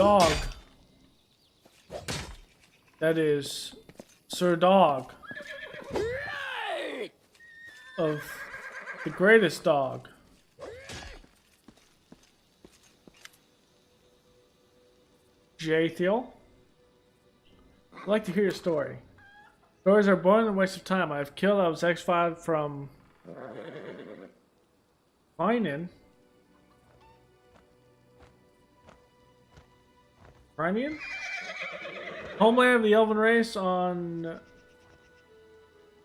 dog. That is Sir Dog of the greatest dog. Jathiel. I'd like to hear your story. Stories are boring and a waste of time. I have killed. I was exiled from Finan. Rhinian? Homeland of the Elven race on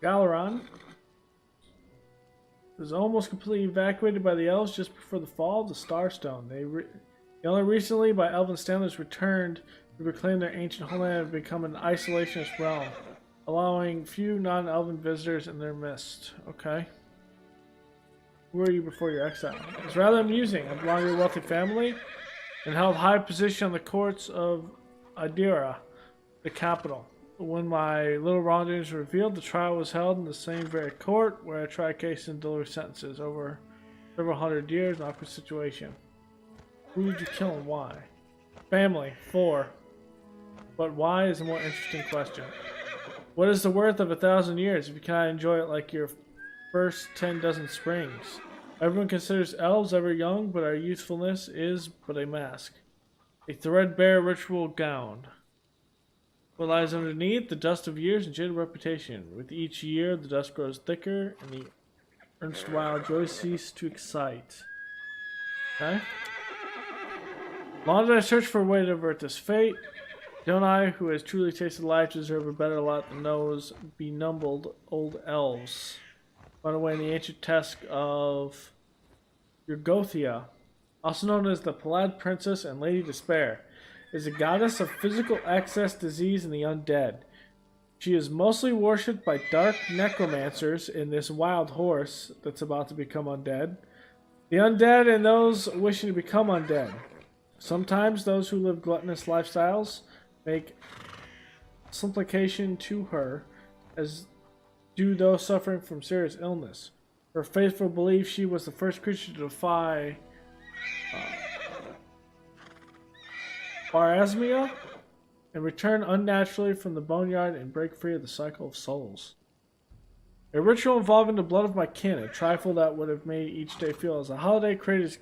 Galaran. It was almost completely evacuated by the elves just before the fall of the Starstone. They only recently, by elven standards, returned to reclaim their ancient homeland and become an isolationist realm, allowing few non-elven visitors in their midst. Okay. Who were you before your exile? It's rather amusing. I belong to a wealthy family and held high position on the courts of Adira, the capital. When my little wrongdoings were revealed, the trial was held in the same very court where I tried cases and delivered sentences over several hundred years. An awkward situation. Who did you kill and why? Family, 4. But why is a more interesting question. What is the worth of 1,000 years if you cannot enjoy it like your first 10 dozen springs? Everyone considers elves ever young, but our youthfulness is but a mask. A threadbare ritual gown. What lies underneath? The dust of years and jaded reputation. With each year, the dust grows thicker, and the erstwhile joys cease to excite. Okay. Long did I search for a way to avert this fate. Don't I, who has truly tasted life, deserve a better lot than those benumbed old elves? Run away in the ancient task of Urgothia, also known as the Palad Princess and Lady Despair, is a goddess of physical excess, disease, and the undead. She is mostly worshipped by dark necromancers in this wild horse that's about to become undead. The undead and those wishing to become undead. Sometimes those who live gluttonous lifestyles make supplication to her, as do those suffering from serious illness. Her faithful belief she was the first creature to defy Pharasmia and return unnaturally from the boneyard and break free of the cycle of souls. A ritual involving the blood of my kin, a trifle that would have made each day feel as a holiday created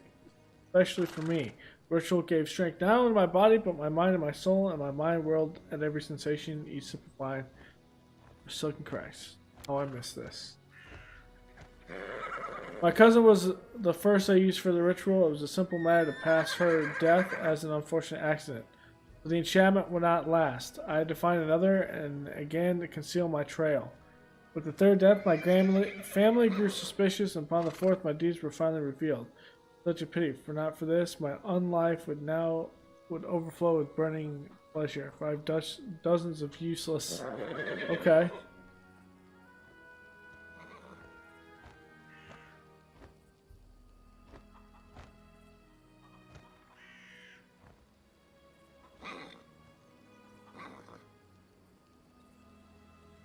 especially for me. Ritual gave strength not only to my body, but my mind and my soul, and my mind whirled at every sensation, each sip of wine. Silken Christ. Oh, I miss this. My cousin was the first I used for the ritual. It was a simple matter to pass her death as an unfortunate accident. But the enchantment would not last. I had to find another, and again to conceal my trail. With the third death, my family grew suspicious, and upon the fourth, my deeds were finally revealed. Such a pity, for not for this, my unlife would overflow with burning pleasure. For I have dozens of useless. Okay.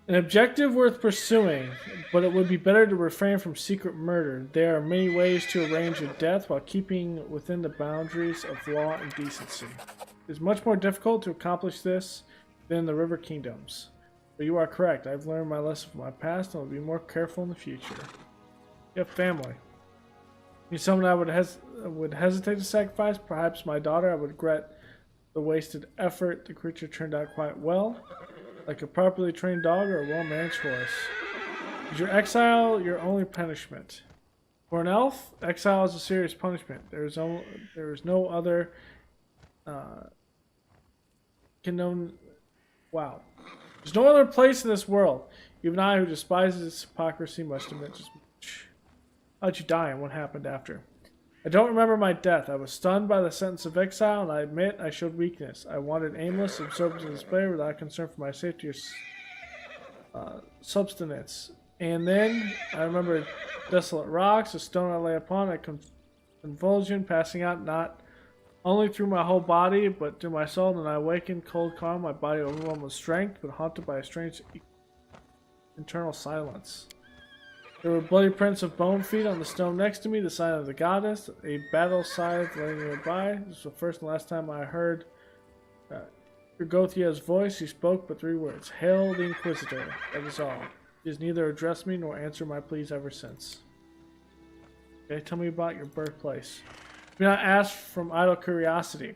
An objective worth pursuing, but it would be better to refrain from secret murder. There are many ways to arrange a death while keeping within the boundaries of law and decency. It is much more difficult to accomplish this than in the River Kingdoms. But you are correct. I've learned my lesson from my past and will be more careful in the future. You have family. You someone I would hesitate to sacrifice? Perhaps my daughter. I would regret the wasted effort. The creature turned out quite well. Like a properly trained dog or a well-managed horse. Is your exile your only punishment? For an elf, exile is a serious punishment. There is no other wow. There's no other place in this world. Even I, who despises its hypocrisy, must admit just much. How'd you die and what happened after? I don't remember my death. I was stunned by the sentence of exile, and I admit I showed weakness. I wandered aimless, absorbed in despair, without concern for my safety or subsistence. And then I remember desolate rocks, a stone I lay upon, a convulsion passing out not only through my whole body, but through my soul. Then I awakened, cold calm, my body overwhelmed with strength, but haunted by a strange internal silence. There were bloody prints of bone feet on the stone next to me, the sign of the goddess, a battle scythe laying nearby. This was the first and last time I heard Urgothia's voice, he spoke but 3 words. Hail the Inquisitor. That is all. He has neither addressed me nor answered my pleas ever since. Okay, tell me about your birthplace. Do not ask from idle curiosity.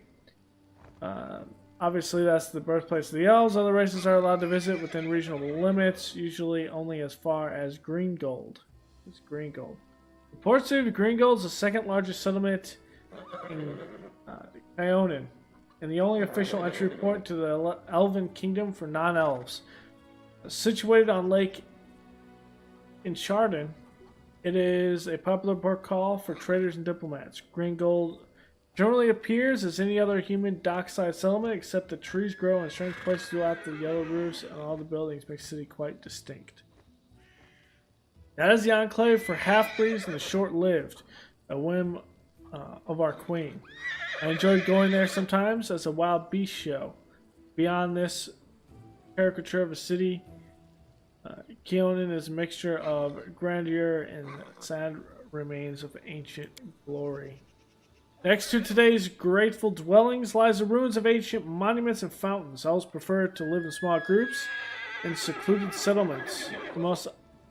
Obviously, that's the birthplace of the elves. Other races are allowed to visit within regional limits, usually only as far as Greengold. It's Greengold. The port city of Greengold is the 2nd largest settlement in Ionin, and the only official entry point to the Elven Kingdom for non-elves. Situated on Lake Inchardin, it is a popular port call for traders and diplomats. Greengold generally appears as any other human dockside settlement, except that trees grow in strange places throughout the yellow roofs, and all the buildings make the city quite distinct. That is the enclave for half-breeds and the short-lived, a whim of our queen. I enjoyed going there sometimes as a wild beast show. Beyond this caricature of a city, Keonan is a mixture of grandeur and sad remains of ancient glory. Next to today's grateful dwellings lies the ruins of ancient monuments and fountains. Elves prefer to live in small groups in secluded settlements. The most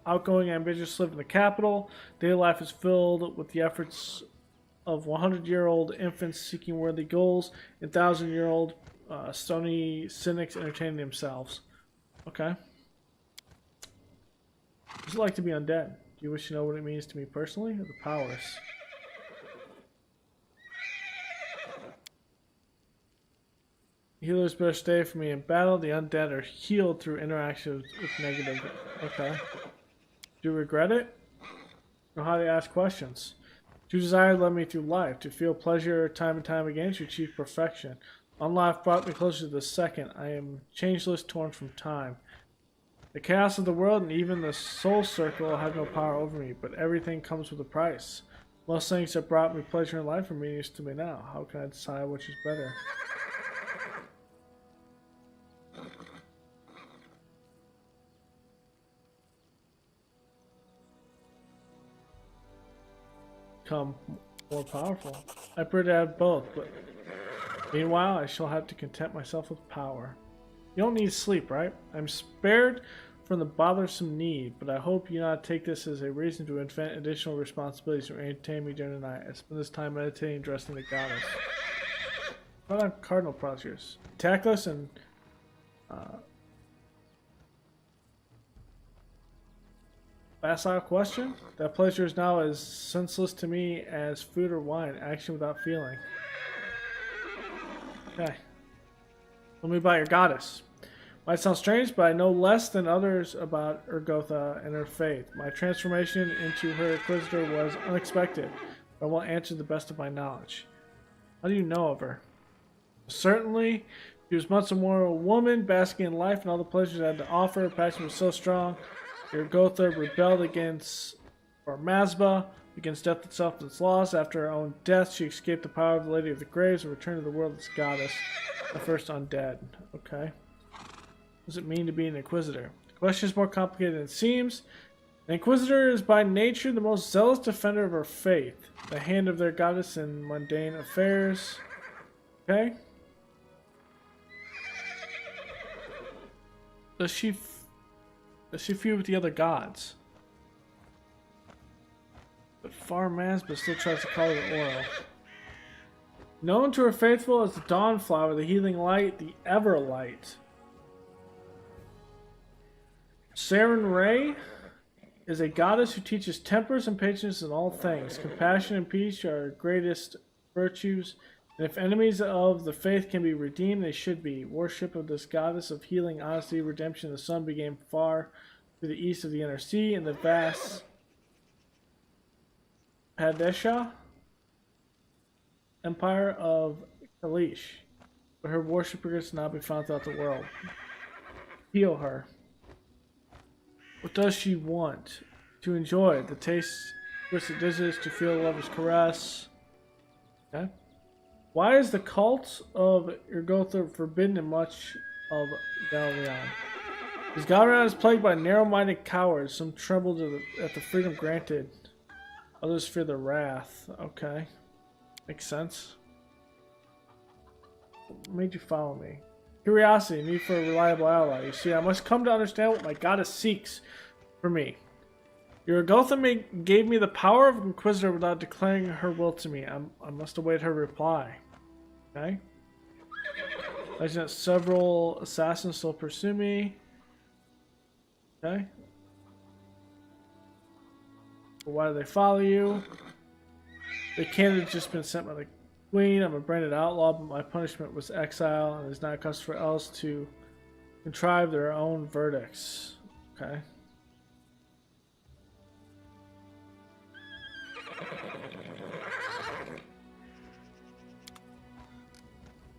outgoing and ambitious live in the capital. Daily life is filled with the efforts of 100-year-old infants seeking worthy goals and 1,000-year-old stony cynics entertaining themselves. Okay. What's it like to be undead? Do you wish to know what it means to me personally, or the powers? Healers better stay for me in battle. The undead are healed through interaction with negative. Okay. Do you regret it? Know how to ask questions. Do you desire led me through life? To feel pleasure time and time again to achieve perfection. On life brought me closer to the second. I am changeless, torn from time. The chaos of the world and even the soul circle have no power over me, but everything comes with a price. Most things that brought me pleasure in life are meaningless to me now. How can I decide which is better? Become more powerful. I prefer to have both, but meanwhile I shall have to content myself with power. You don't need sleep, right? I'm spared from the bothersome need, but I hope you not take this as a reason to invent additional responsibilities or entertain me during the night. I spend this time meditating, dressing the goddess. What on cardinal procedures? Tactless and facile question? That pleasure is now as senseless to me as food or wine, action without feeling. Okay. Tell me about your goddess. Might sound strange, but I know less than others about Urgotha and her faith. My transformation into her Inquisitor was unexpected, but I will answer the best of my knowledge. How do you know of her? Certainly, she was once more a woman, basking in life and all the pleasures it had to offer. Her passion was so strong. Urgotha rebelled against Mazba, against death itself and its laws. After her own death, she escaped the power of the Lady of the Graves and returned to the world as goddess, the first undead. Okay. What does it mean to be an Inquisitor? The question is more complicated than it seems. An Inquisitor is by nature the most zealous defender of her faith, the hand of their goddess in mundane affairs. Okay. Does she feud with the other gods? But Mazba still tries to call her oil. Known to her faithful as the Dawn Flower, the Healing Light, the Ever Light. Saren Ray is a goddess who teaches temperance and patience in all things. Compassion and peace are her greatest virtues, and if enemies of the faith can be redeemed, they should be. Worship of this goddess of healing, honesty, redemption, the sun began far to the east of the inner sea, in the vast Padesha empire of Kalish, but her worshippers cannot be found throughout the world. Heal her. What does she want? To enjoy the taste, twisted dishes, to feel a lover's caress. Okay. Why is the cult of Urgotha forbidden in much of Galreon? Because Galreon is plagued by narrow-minded cowards. Some tremble at the freedom granted. Others fear the wrath. Okay. Makes sense. made you follow me? Curiosity, need for a reliable ally. You see, I must come to understand what my goddess seeks for me. Your Gotha gave me the power of Inquisitor without declaring her will to me. I must await her reply. Okay. Imagine that several assassins still pursue me. Okay. But why do they follow you? The candidate just been sent by the Queen. I'm a branded outlaw, but my punishment was exile, and it is not customary for else to contrive their own verdicts. Okay.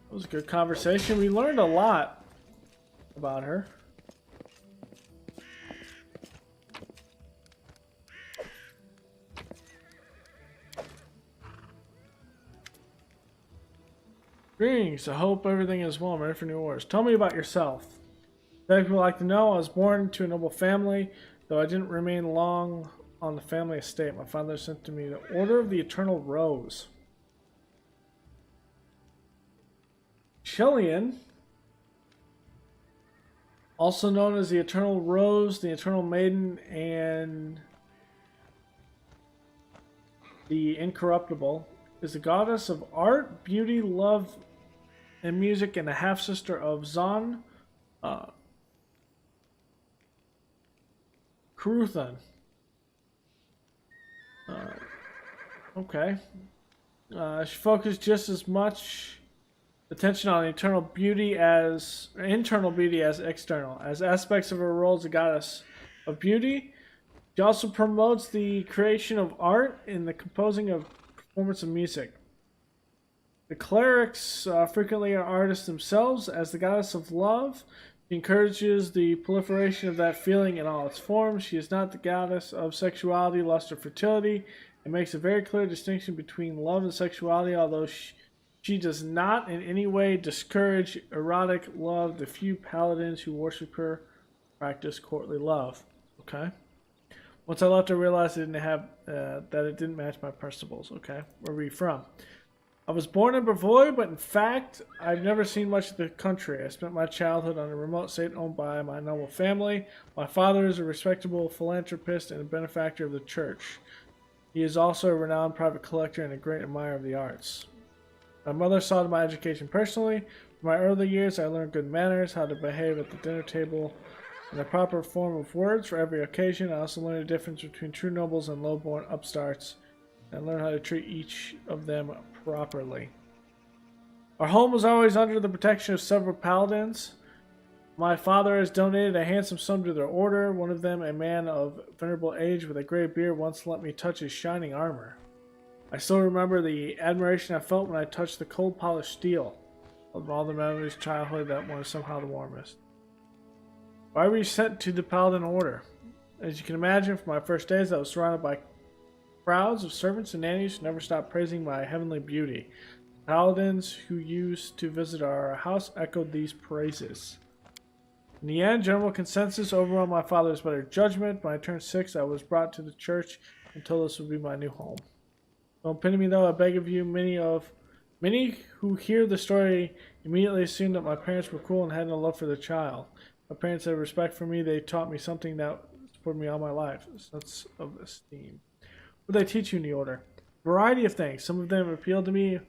It was a good conversation. We learned a lot about her. Greetings. I hope everything is well. I'm ready for new orders. Tell me about yourself. Many people like to know I was born to a noble family, though I didn't remain long on the family estate. My father sent to me the Order of the Eternal Rose. Chilean, also known as the Eternal Rose, the Eternal Maiden, and the Incorruptible, is the goddess of art, beauty, love, and music, and the half-sister of Zon Kuruthan. Okay. She focused just as much attention on internal beauty as external. As aspects of her role as a goddess of beauty, she also promotes the creation of art and the composing of performance of music. The clerics frequently are artists themselves. As the goddess of love, she encourages the proliferation of that feeling in all its forms. She is not the goddess of sexuality, lust, or fertility. It makes a very clear distinction between love and sexuality, although she does not in any way discourage erotic love. The few paladins who worship her practice courtly love. Okay. Once I left, I realized that it didn't match my principles. Okay. Where are you from? I was born in Brevoy, but in fact, I've never seen much of the country. I spent my childhood on a remote estate owned by my noble family. My father is a respectable philanthropist and a benefactor of the church. He is also a renowned private collector and a great admirer of the arts. My mother saw to my education personally. From my early years, I learned good manners, how to behave at the dinner table, and the proper form of words for every occasion. I also learned the difference between true nobles and low-born upstarts, and learned how to treat each of them properly. Our home was always under the protection of several paladins. My father has donated a handsome sum to their order. One of them, a man of venerable age with a gray beard, once let me touch his shining armor. I still remember the admiration I felt when I touched the cold polished steel. Of all the memories of childhood, that one is somehow the warmest. Why were you sent to the Paladin Order? As you can imagine, from my first days I was surrounded by crowds of servants and nannies who never stopped praising my heavenly beauty. Paladins who used to visit our house echoed these praises. In the end, general consensus overwhelmed my father's better judgment. When I turned 6, I was brought to the church and told this would be my new home. Don't pity me though, I beg of you. Many who hear the story immediately assume that my parents were cruel and had no love for their child. My parents had respect for me. They taught me something that supported me all my life, a sense of esteem. What did they teach you in the order? A variety of things. Some of them appealed to me,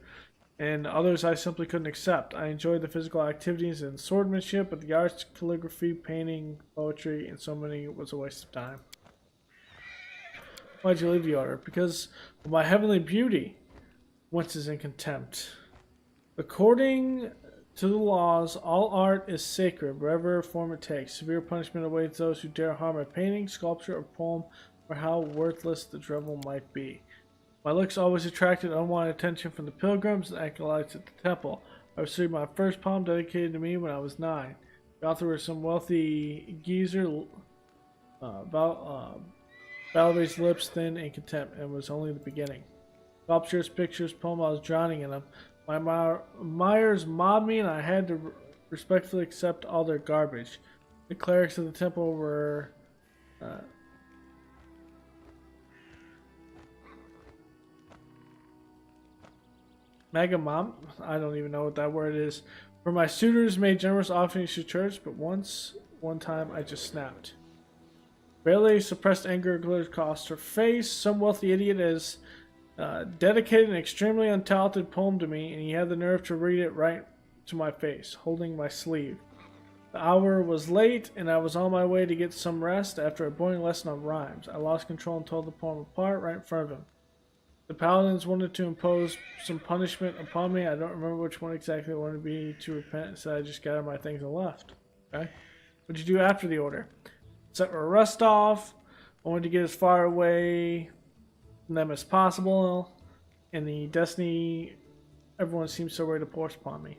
and others I simply couldn't accept. I enjoyed the physical activities and swordsmanship, but the arts, calligraphy, painting, poetry, and so many was a waste of time. Why'd you leave the order? Because of my heavenly beauty. Once is in contempt. According to the laws, all art is sacred, whatever form it takes. Severe punishment awaits those who dare harm a painting, sculpture, or poem, or how worthless the trouble might be. My looks always attracted unwanted attention from the pilgrims and acolytes at the temple. I received my first poem dedicated to me when I was 9. The author was some wealthy geezer. Valerie's lips thin in contempt, and was only the beginning. Sculptures, pictures, poem, I was drowning in them. My admirers mobbed me, and I had to respectfully accept all their garbage. The clerics of the temple were the Megamom, I don't even know what that word is. For my suitors made generous offerings to church, but one time, I just snapped. Barely suppressed anger glittered across her face. Some wealthy idiot has dedicated an extremely untalented poem to me, and he had the nerve to read it right to my face, holding my sleeve. The hour was late, and I was on my way to get some rest after a boring lesson on rhymes. I lost control and tore the poem apart right in front of him. The paladins wanted to impose some punishment upon me. I don't remember which one exactly wanted me to repent, and said I just gathered my things and left. Okay? What'd you do after the order? Set our rest off. I wanted to get as far away from them as possible. In the destiny, everyone seems so ready to force upon me.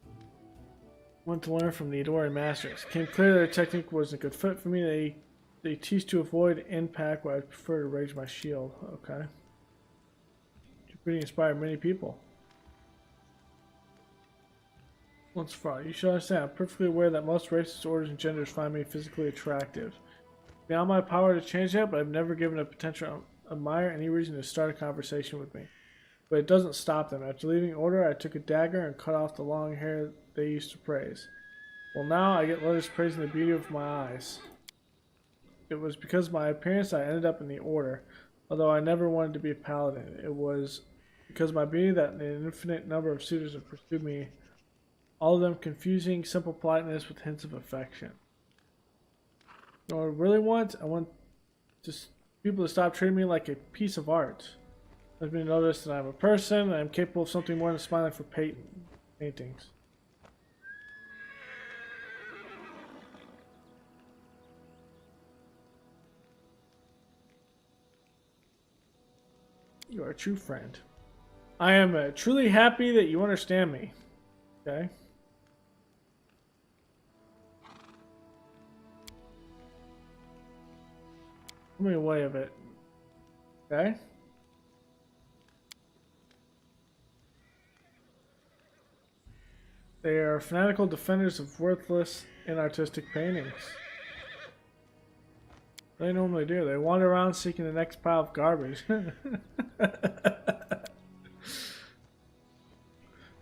I wanted to learn from the adoring masters. It became clear their technique wasn't a good fit for me. They teach to avoid impact, where I prefer to raise my shield. Okay. You pretty inspired many people. Once for all, you should understand, I'm perfectly aware that most races, orders, and genders find me physically attractive. Beyond my power to change that, but I've never given a potential admirer any reason to start a conversation with me. But it doesn't stop them. After leaving order, I took a dagger and cut off the long hair they used to praise. Well, now I get letters praising the beauty of my eyes. It was because of my appearance I ended up in the order, although I never wanted to be a paladin. It was because of my beauty that an infinite number of suitors have pursued me, all of them confusing simple politeness with hints of affection. You know what I really want? I want just people to stop treating me like a piece of art. Let me notice that I'm a person and I'm capable of something more than smiling for paintings. You are a true friend. I am truly happy that you understand me. Okay? Give me a way of it. Okay? They are fanatical defenders of worthless, inartistic paintings. They normally do. They wander around seeking the next pile of garbage.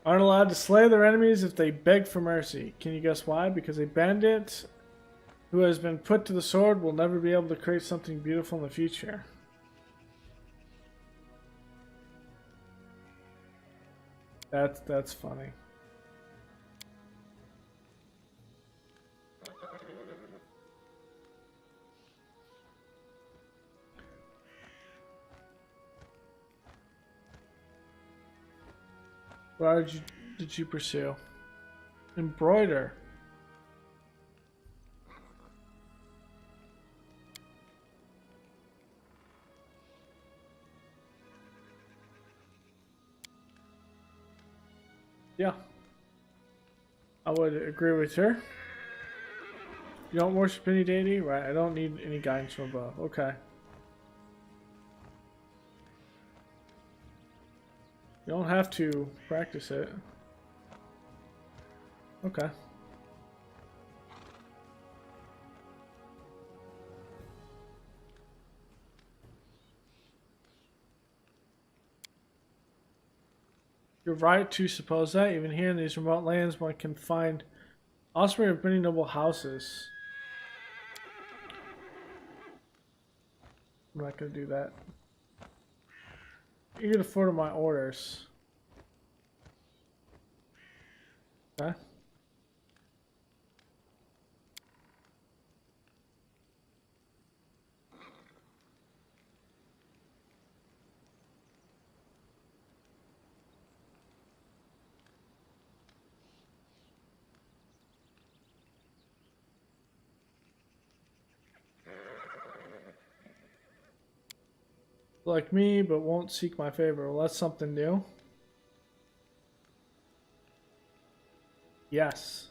Aren't allowed to slay their enemies if they beg for mercy. Can you guess why? Because a bandit who has been put to the sword will never be able to create something beautiful in the future. That's funny. What did you pursue? Embroider. Yeah. I would agree with her. You don't worship any deity? Right, I don't need any guidance from above. Okay. You don't have to practice it. Okay. You're right to suppose that. Even here in these remote lands, one can find offspring of many noble houses. I'm not going to do that. You can afford my orders. Okay. Like me, but won't seek my favor. Well, that's something new. Yes.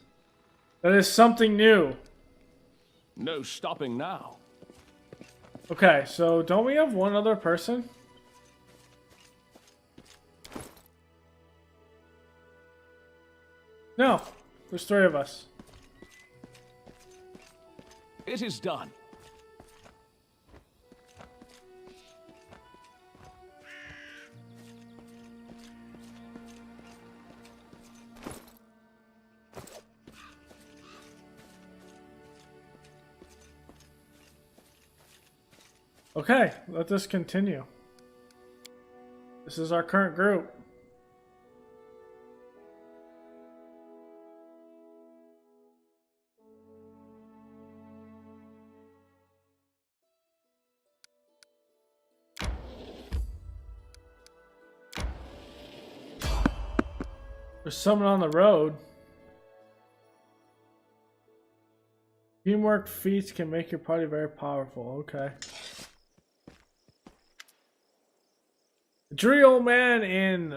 That is something new. No stopping now. Okay, so don't we have one other person? No. There's three of us. It is done. Okay, let this continue. This is our current group. There's someone on the road. Teamwork feats can make your party very powerful. Okay. A dreary old man in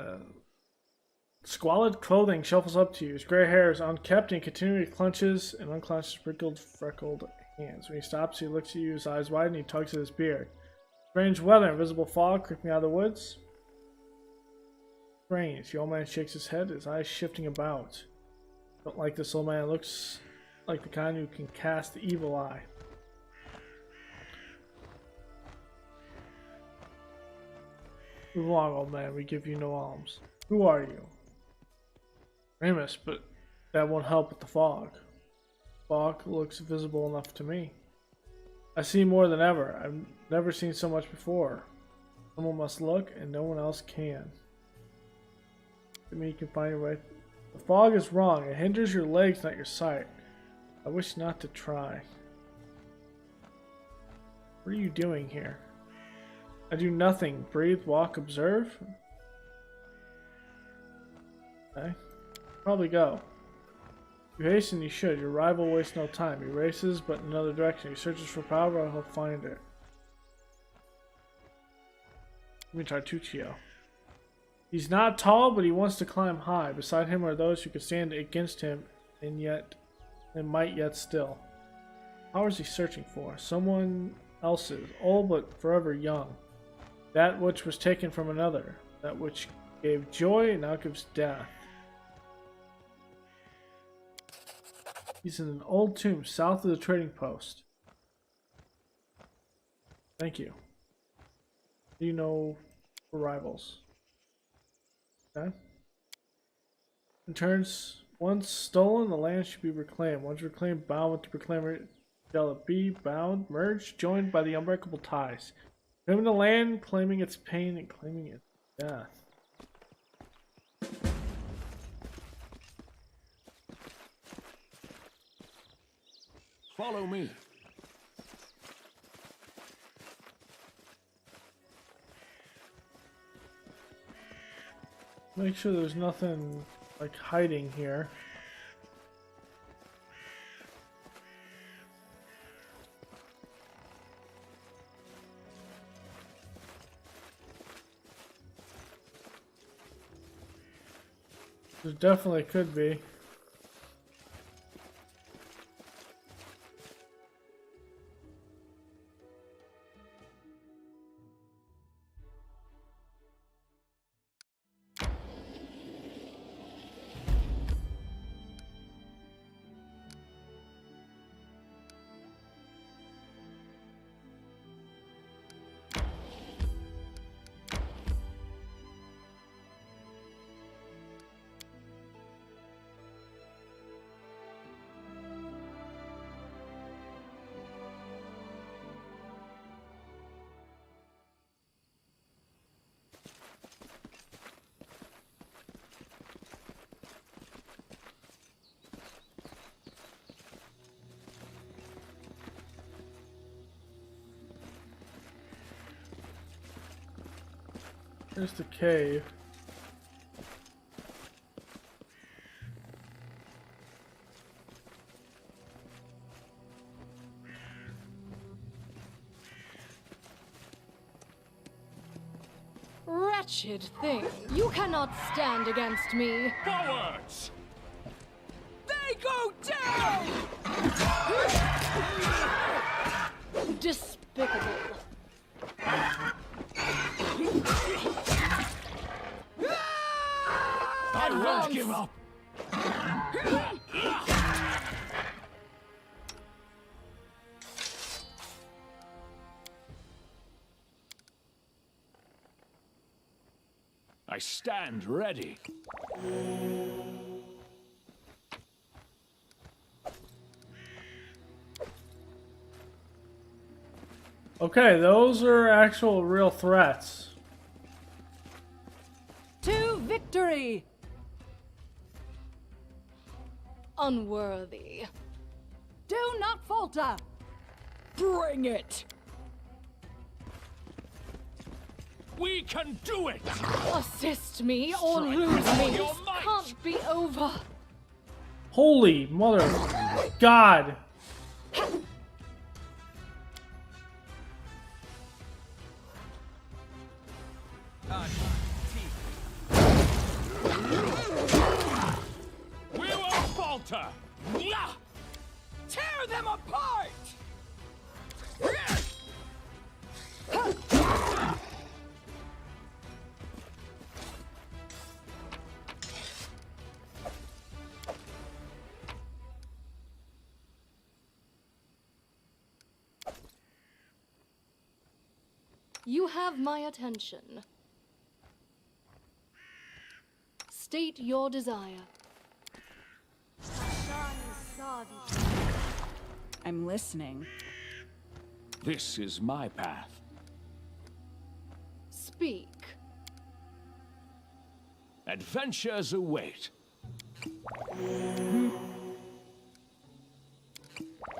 squalid clothing shuffles up to you. His gray hair is unkempt and continually clenches and unclenches sprinkled, freckled hands. When he stops, he looks at you, his eyes widen, and he tugs at his beard. Strange weather, invisible fog creeping out of the woods. Strange. The old man shakes his head, his eyes shifting about. Don't like this old man. Looks like the kind who can cast the evil eye. Move along, old man. We give you no alms. Who are you? Ramus, but that won't help with the fog. Fog looks visible enough to me. I see more than ever. I've never seen so much before. Someone must look, and no one else can. I mean, you can find your way. The fog is wrong. It hinders your legs, not your sight. I wish not to try. What are you doing here? I do nothing. Breathe, walk, observe. Okay. Probably go. You hasten, you should. Your rival wastes no time. He races, but in another direction. He searches for power, he'll find it. Let me try Tuccio. He's not tall, but he wants to climb high. Beside him are those who can stand against him, and might yet still. How is he searching for? Someone else's, old but forever young. That which was taken from another. That which gave joy and now gives death. He's in an old tomb south of the trading post. Thank you. Do you know rivals? Okay. In turns, once stolen, the land should be reclaimed. Once reclaimed, bound with the reclaimer shall it be, bound, merged, joined by the unbreakable ties. Claiming the land, claiming its pain, and claiming its death. Follow me. Make sure there's nothing like hiding here. There definitely could be. There's the cave. Wretched thing, you cannot stand against me. Forwards! They go down! Despicable. I won't give up. I stand ready. Okay, those are actual real threats. To victory! Unworthy. Do not falter! Bring it! We can do it! Assist me or Strike lose with all me. your This might. can't be over. Holy mother God. We won't falter! Nyah! Tear them apart! You have my attention. State your desire. I'm listening. This is my path. Speak. Adventures await.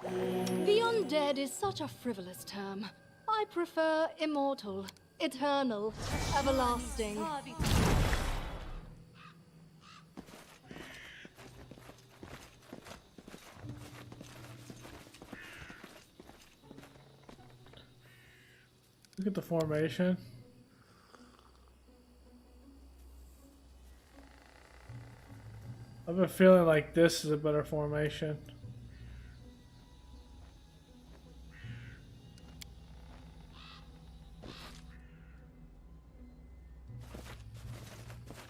The undead is such a frivolous term. I prefer immortal, eternal, everlasting. Look at the formation. I have a feeling like this is a better formation.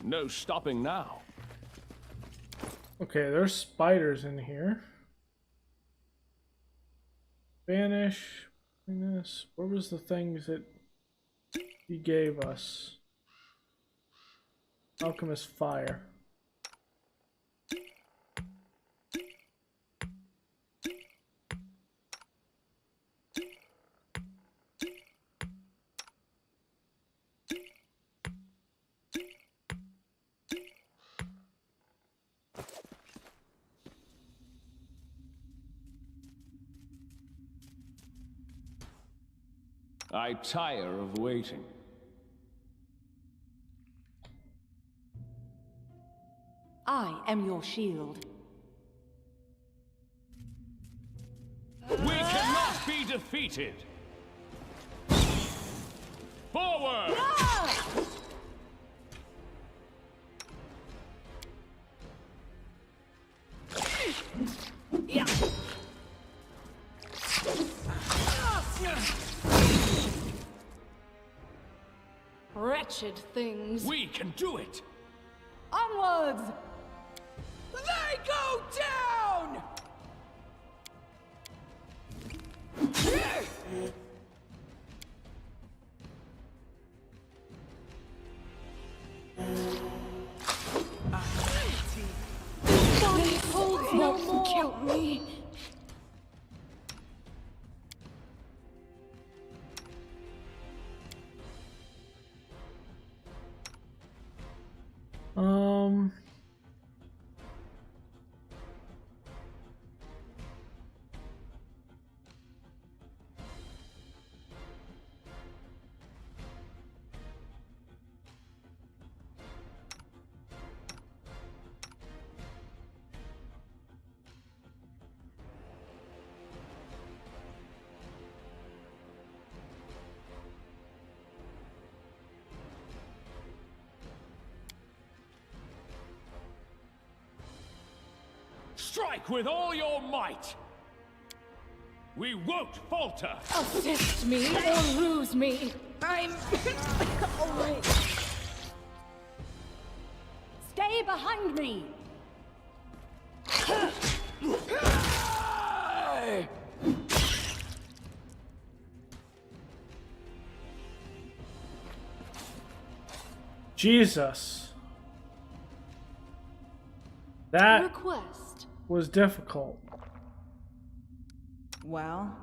No stopping now. Okay, there's spiders in here. Vanish. This. Where was the things that he gave us? Alchemist fire. I tire of waiting. I am your shield. We cannot be defeated! Forward! Wretched things. We can do it! Onwards! They go down! Holds no more. Kill me. Um. Strike with all your might! We won't falter! Assist me or lose me. I'm alright. Stay behind me! Jesus. That Request. was difficult. Well,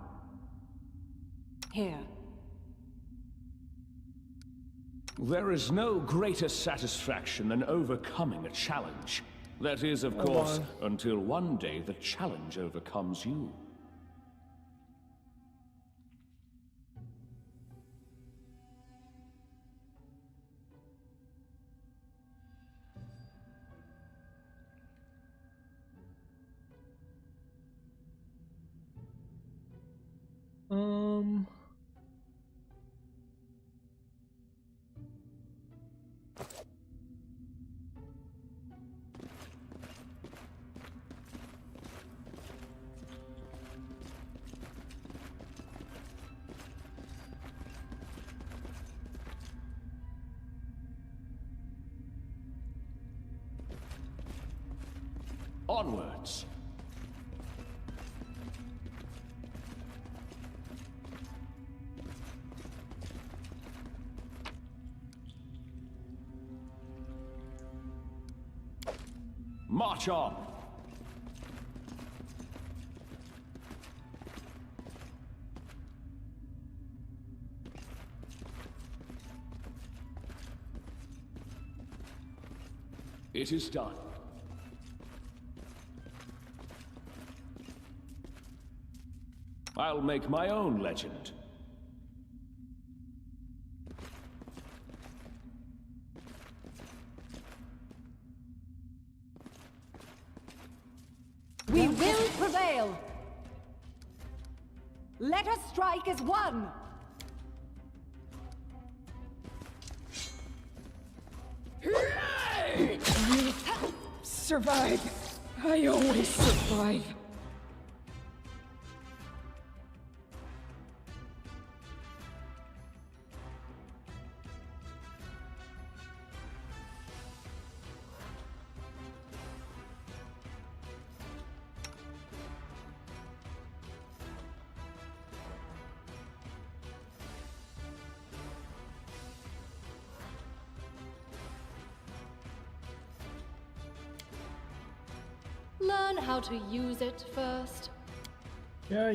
Here. There is no greater satisfaction than overcoming a challenge. That is, of course, until one day the challenge overcomes you. Um. Onwards. March on. It is done. I'll make my own legend. We will prevail! Let us strike as one! Survive. I always survive. Learn how to use it first. Yeah.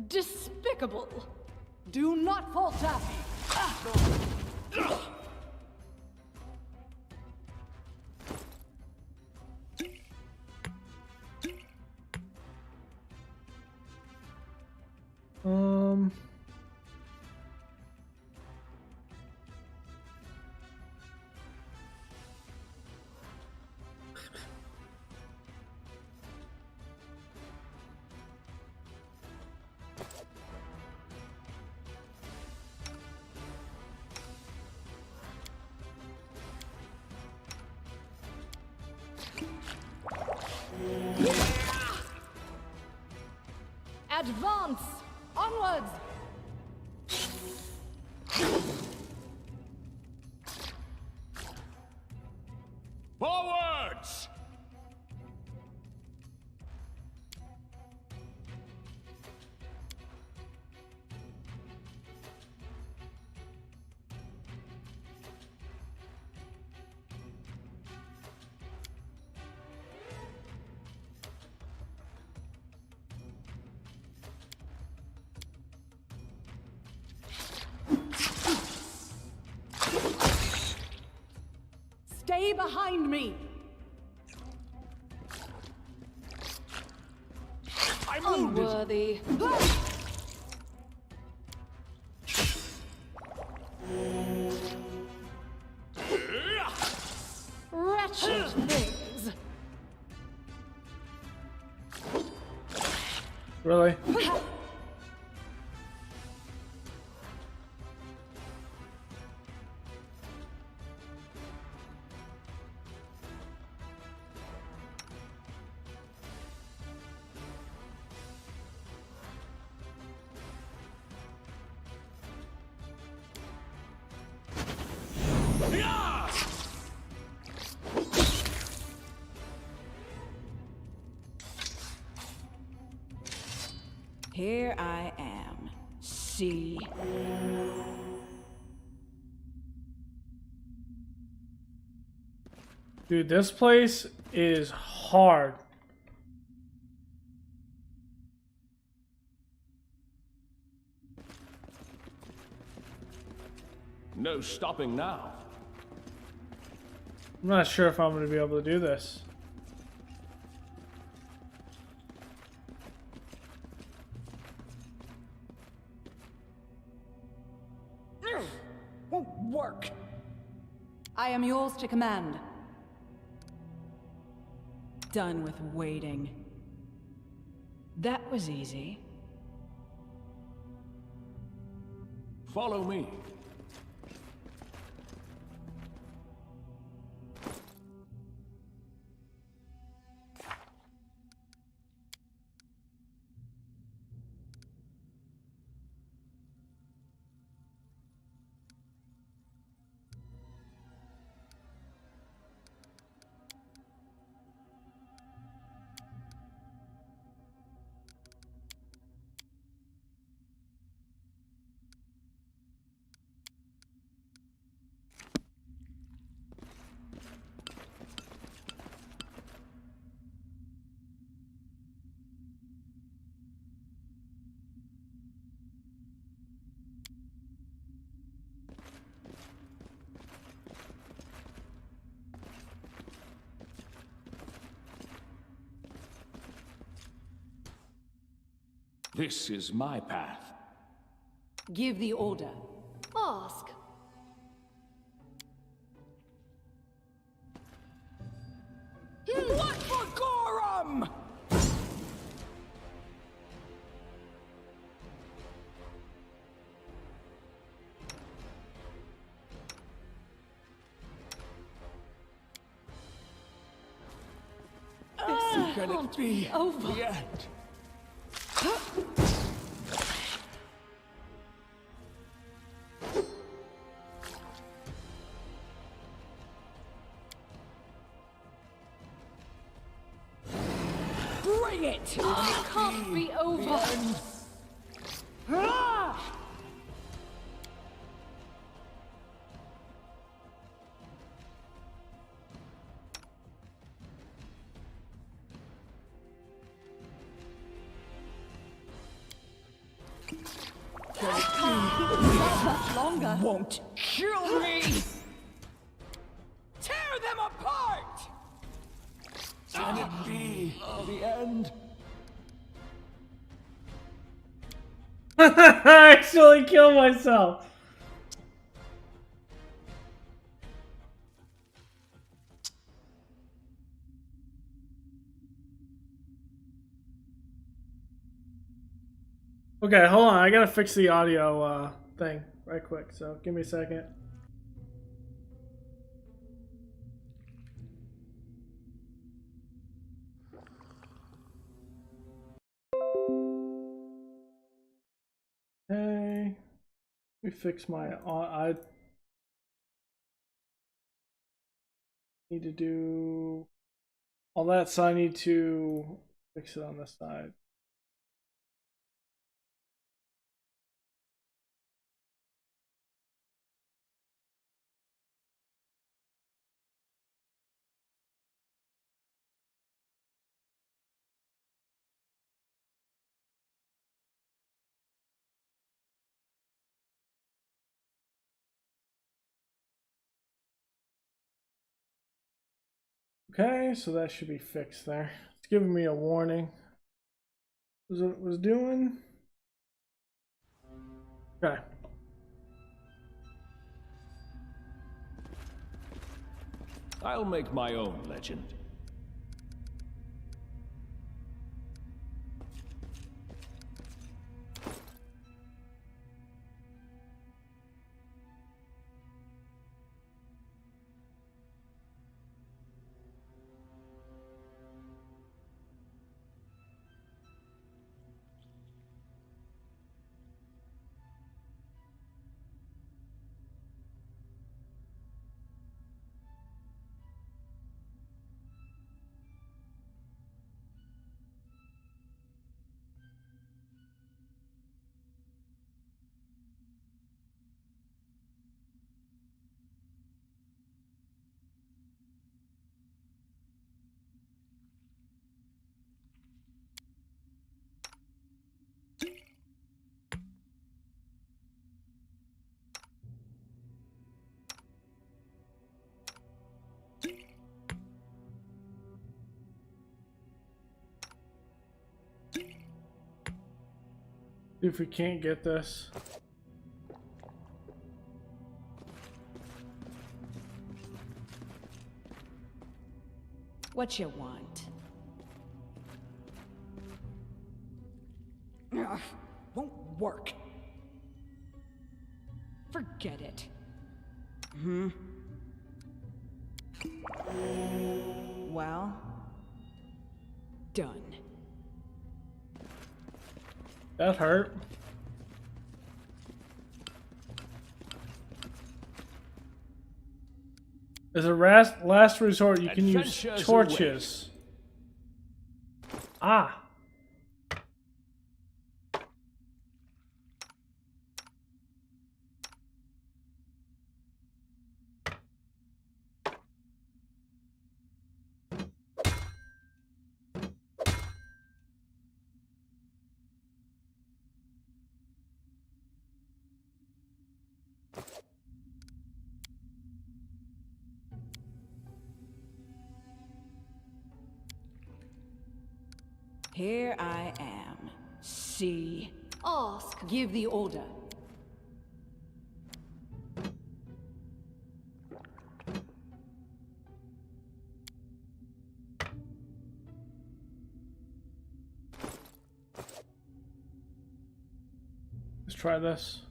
Despicable! Do not falter! Um. Advance! Onwards! Forwards! Stay behind me! I'm wounded. Unworthy. Wretched things. Really? Here I am. See? Dude, this place is hard. No stopping now. I'm not sure if I'm going to be able to do this. Won't work. I am yours to command. Done with waiting. That was easy. Follow me. This is my path. Give the order. Ask. What for Gorum? Can it be over. the end? Bring it! It can't be over. Longer. Won't kill me! Tear them apart! Can it be the end? I actually killed myself. Okay, hold on. I gotta fix the audio thing right quick. So give me a second. Okay. Let me fix my. I need to do all that, so I need to fix it on this side. Okay, so that should be fixed there. It's giving me a warning. Was it was doing? Okay. I'll make my own legend. If we can't get this. What you want? Ugh, won't work. Forget it. Well, done. That hurt. As a last resort, you can use Adventures torches. Ah. Here I am. See? Ask. Give the order. Let's try this.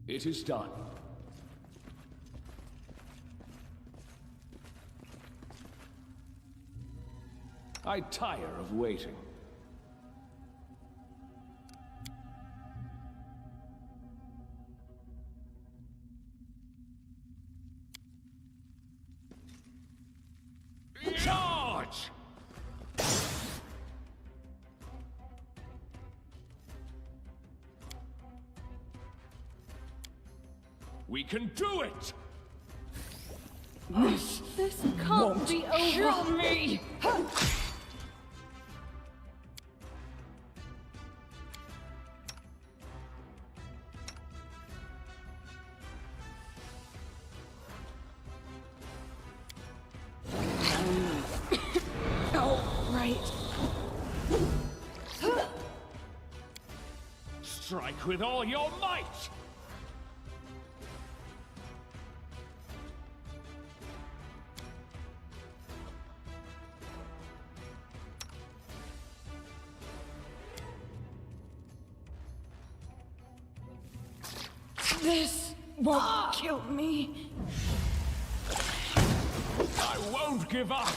It is done. I tire of waiting. Charge! We can do it! This can't be Kill over. me! Oh, right. Strike with all your might! This won't kill me. I won't give up!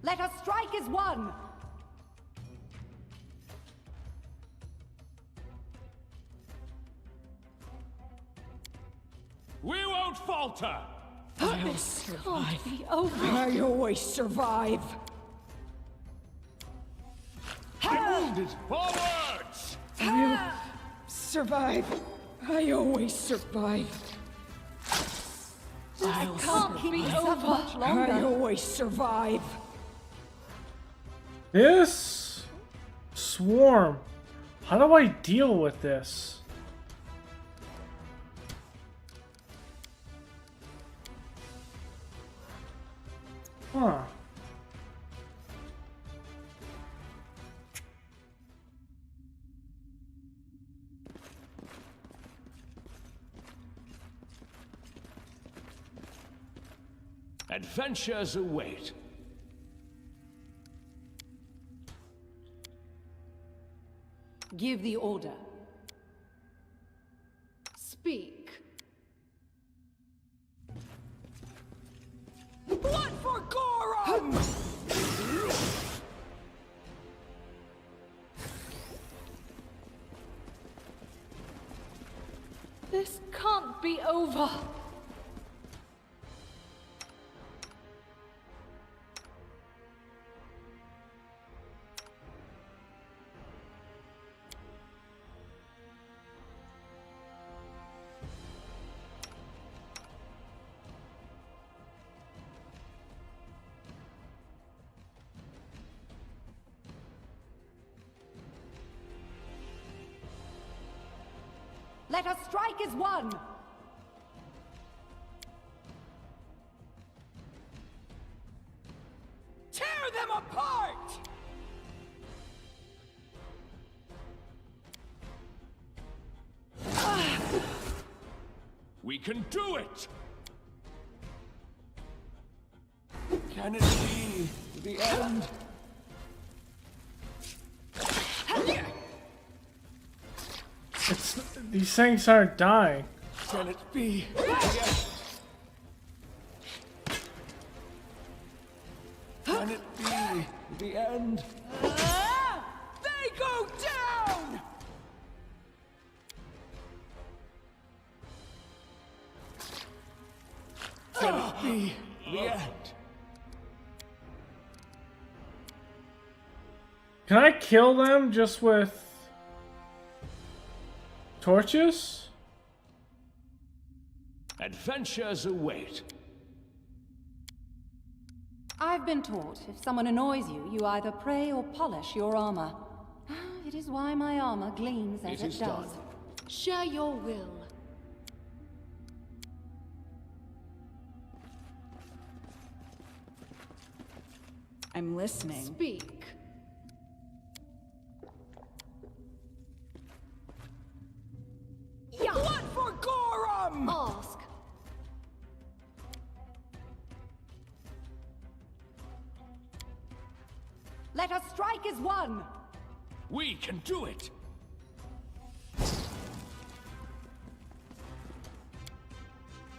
Let us strike as one! We won't falter! I'll survive. Can't be over. I always survive. Wounded! Forwards! Survive. I always survive. This can't be over. Much I longer. always survive. This swarm. How do I deal with this? Huh. Adventures await. Give the order. Speak. Blood for Gorum! This can't be over. Let us strike as one! Tear them apart! We can do it! Can it be the end? These things aren't dying. Can it be the end? Can it be the end? They go down! Can it be the end? Can I kill them just with torches? Adventures await. I've been taught if someone annoys you, you either pray or polish your armor. It is why my armor gleams as It it is does. done. Share your will. I'm listening. Speak. Blood for Gorum! Ask. Let us strike as one! We can do it!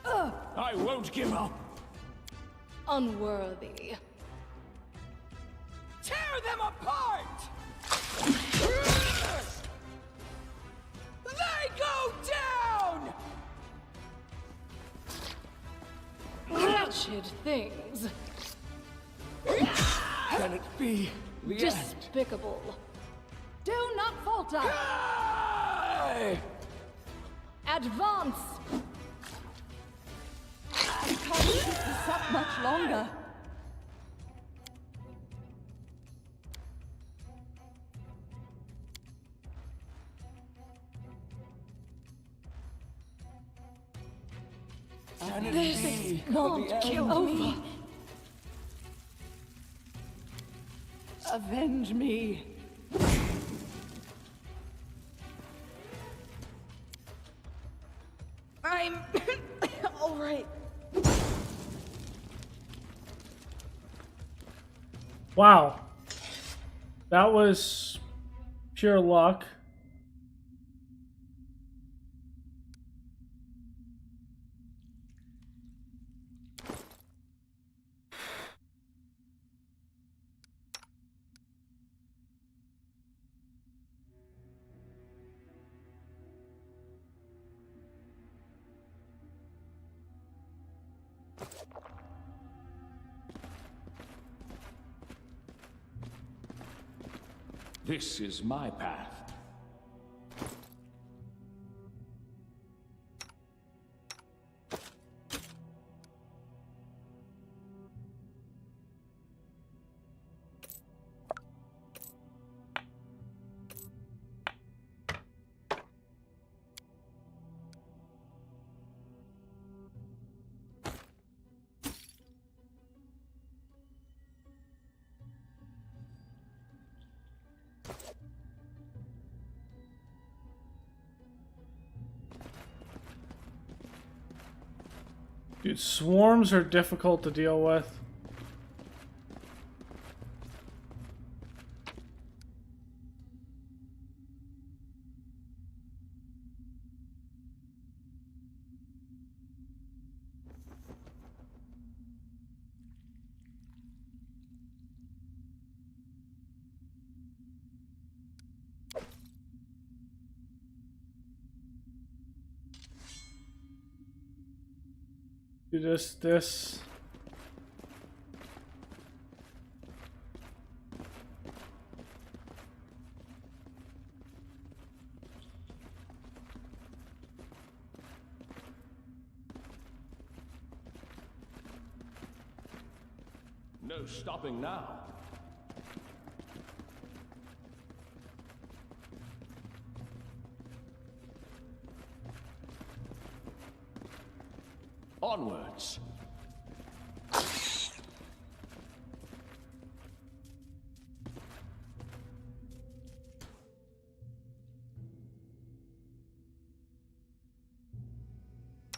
I won't give up! Unworthy. Tear them apart! They go down! Wretched things. Can it be the end? Despicable. Do not falter! Aye! Advance. I can't keep this up much longer. Can it This be won't the end? kill me. Avenge me. I'm all right. Wow. That was pure luck. This is my path. Dude, swarms are difficult to deal with. Do this. No stopping now. commands.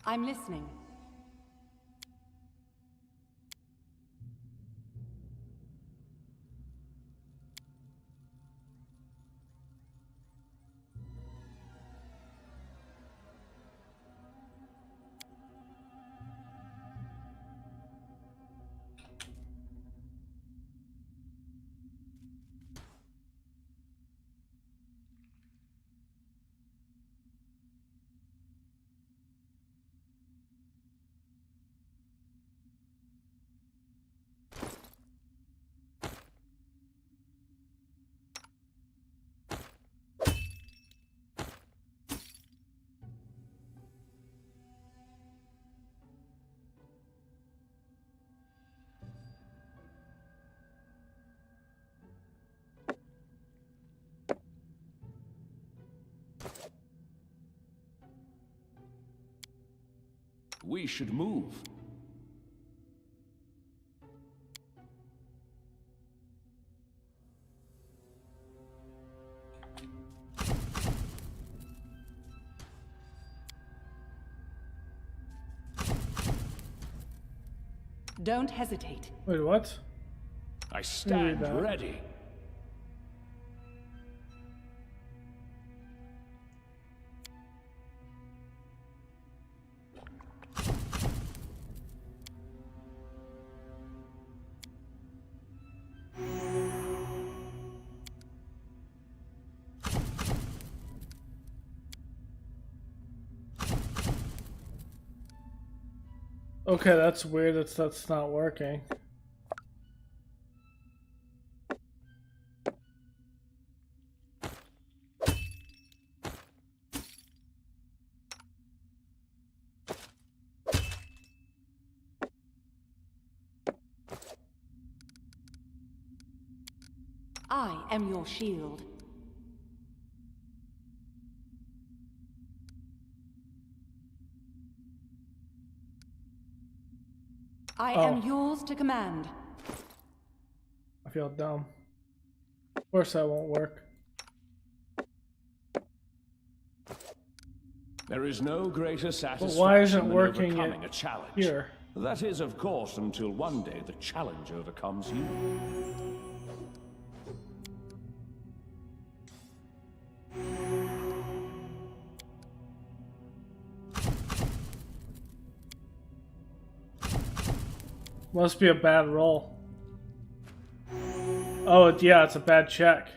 I'm listening. We should move. Don't hesitate. Wait, what? I stand that. ready. Okay, that's weird. That's not working. I am your shield. I am yours to command. I feel dumb. Of course that won't work. There is no greater satisfaction why isn't than working overcoming it a challenge. here? That is, of course, until one day the challenge overcomes you. Must be a bad roll. Oh, yeah, it's a bad check.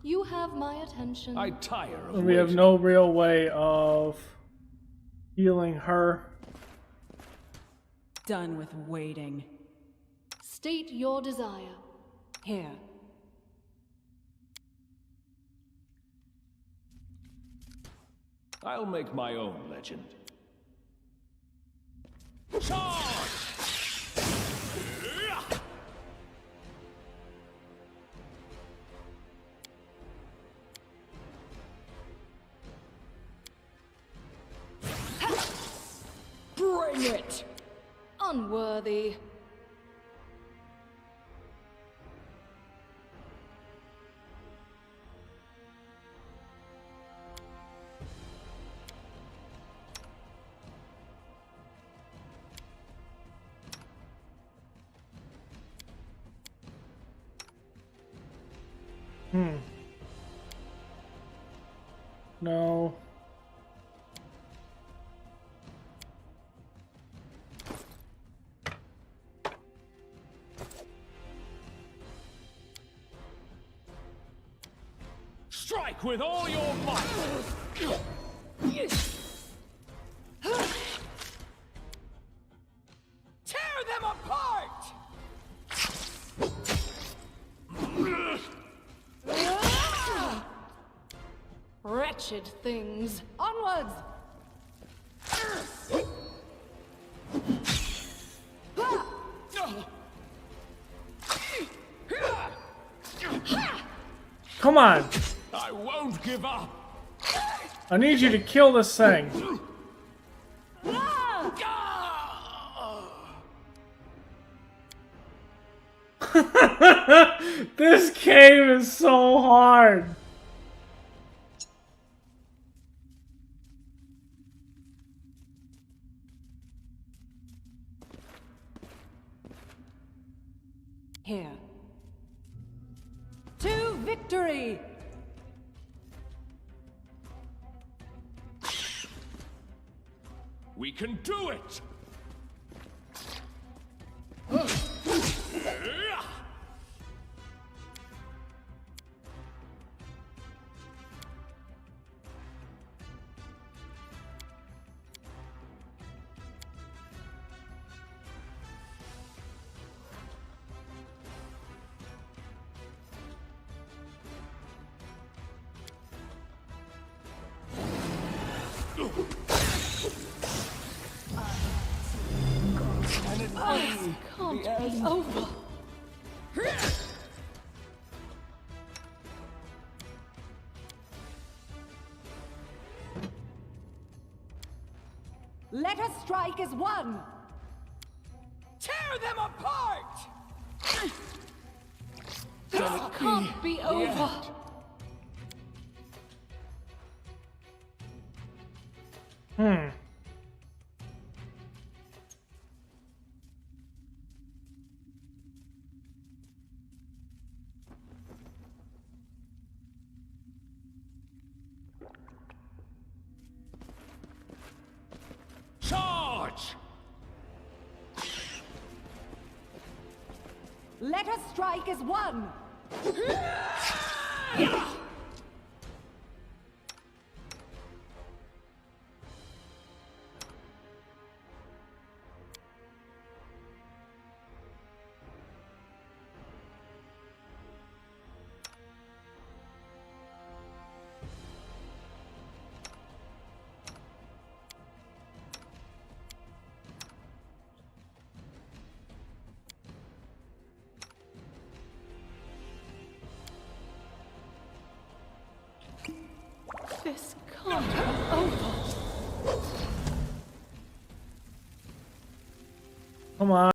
You have my attention. I tire of We have waiting. no real way of healing her. Done with waiting. State your desire. Here. I'll make my own legend. Charge! Bring it! Unworthy. No. Strike with all your might! Tear them apart! wretched things. Onwards! Come on! I won't give up! I need you to kill this thing. This game is so hard. Here. To victory! We can do it! Can't be over. Let us strike as one! Tear them apart! This can't be over. Charge! Let us strike as one! This can't be over. Come on.